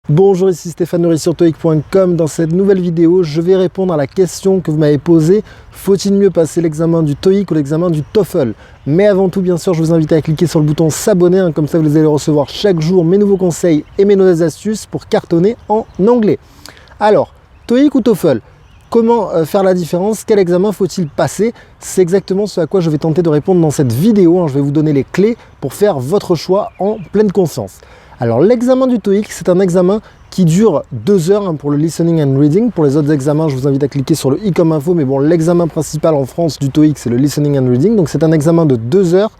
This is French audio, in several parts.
Bonjour, ici Stéphane Nourry sur TOEIC.com. Dans cette nouvelle vidéo, je vais répondre à la question que vous m'avez posée. Faut-il mieux passer l'examen du TOEIC ou l'examen du TOEFL? Mais avant tout, bien sûr, je vous invite à cliquer sur le bouton s'abonner. Comme ça, vous allez recevoir chaque jour mes nouveaux conseils et mes nouvelles astuces pour cartonner en anglais. Alors, TOEIC ou TOEFL? Comment faire la différence? Quel examen faut-il passer? C'est exactement ce à quoi je vais tenter de répondre dans cette vidéo. Je vais vous donner les clés pour faire votre choix en pleine conscience. Alors l'examen du TOEIC, c'est un examen qui dure 2 heures pour le listening and reading. Pour les autres examens, je vous invite à cliquer sur le i comme info, mais bon, l'examen principal en France du TOEIC, c'est le listening and reading. Donc c'est un examen de 2 heures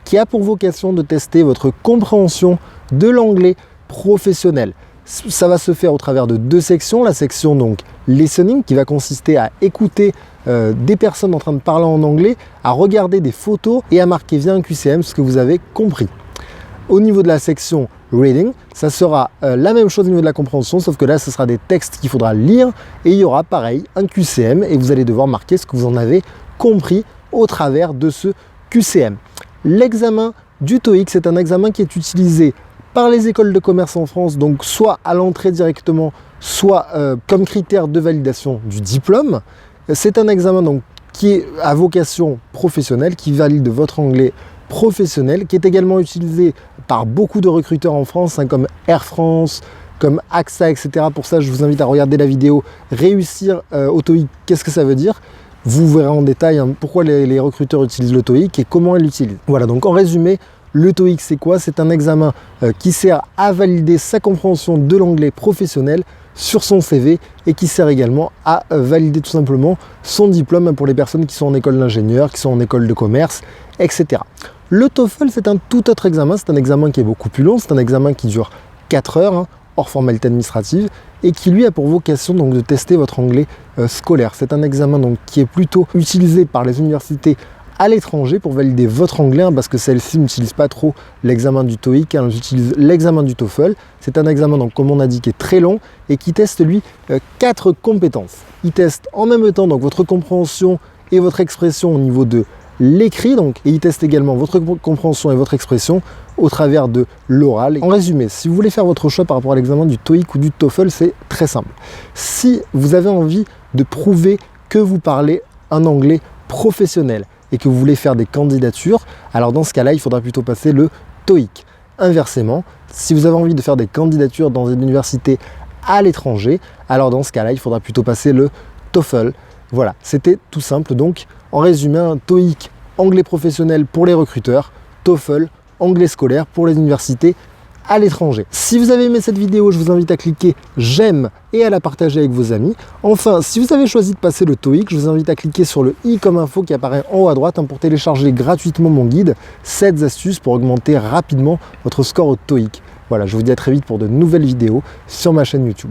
qui a pour vocation de tester votre compréhension de l'anglais professionnel. Ça va se faire au travers de 2 sections. La section donc listening qui va consister à écouter des personnes en train de parler en anglais, à regarder des photos et à marquer via un QCM ce que vous avez compris. Au niveau de la section reading, ça sera la même chose au niveau de la compréhension, sauf que là, ce sera des textes qu'il faudra lire et il y aura pareil un QCM et vous allez devoir marquer ce que vous en avez compris au travers de ce QCM. L'examen du TOEIC, c'est un examen qui est utilisé par les écoles de commerce en France, donc soit à l'entrée directement, soit comme critère de validation du diplôme. C'est un examen donc, qui est à vocation professionnelle, qui valide votre anglais professionnel, qui est également utilisé par beaucoup de recruteurs en France, comme Air France, comme AXA, etc. Pour ça, je vous invite à regarder la vidéo « Réussir au TOEIC, qu'est-ce que ça veut dire ?» Vous verrez en détail pourquoi les recruteurs utilisent le TOEIC et comment ils l'utilisent. Voilà, donc en résumé, le TOEIC, c'est quoi? C'est un examen qui sert à valider sa compréhension de l'anglais professionnel sur son CV et qui sert également à valider tout simplement son diplôme pour les personnes qui sont en école d'ingénieur, qui sont en école de commerce, etc. Le TOEFL, c'est un tout autre examen. C'est un examen qui est beaucoup plus long. C'est un examen qui dure 4 heures, hors formalité administrative, et qui lui a pour vocation donc, de tester votre anglais scolaire. C'est un examen donc, qui est plutôt utilisé par les universités à l'étranger pour valider votre anglais, parce que celle-ci n'utilise pas trop l'examen du TOEIC, elles utilisent l'examen du TOEFL. C'est un examen, donc, comme on a dit, qui est très long et qui teste, lui, 4 compétences. Il teste en même temps donc, votre compréhension et votre expression au niveau de l'écrit, et il teste également votre compréhension et votre expression au travers de l'oral. En résumé, si vous voulez faire votre choix par rapport à l'examen du TOEIC ou du TOEFL, c'est très simple. Si vous avez envie de prouver que vous parlez un anglais professionnel et que vous voulez faire des candidatures, alors dans ce cas-là, il faudra plutôt passer le TOEIC. Inversement, si vous avez envie de faire des candidatures dans une université à l'étranger, alors dans ce cas-là, il faudra plutôt passer le TOEFL. Voilà, c'était tout simple. Donc, en résumé, un TOEIC anglais professionnel pour les recruteurs, TOEFL anglais scolaire pour les universités à l'étranger. Si vous avez aimé cette vidéo, je vous invite à cliquer j'aime et à la partager avec vos amis. Enfin, si vous avez choisi de passer le TOEIC, je vous invite à cliquer sur le i comme info qui apparaît en haut à droite pour télécharger gratuitement mon guide 7 astuces pour augmenter rapidement votre score au TOEIC. Voilà, je vous dis à très vite pour de nouvelles vidéos sur ma chaîne YouTube.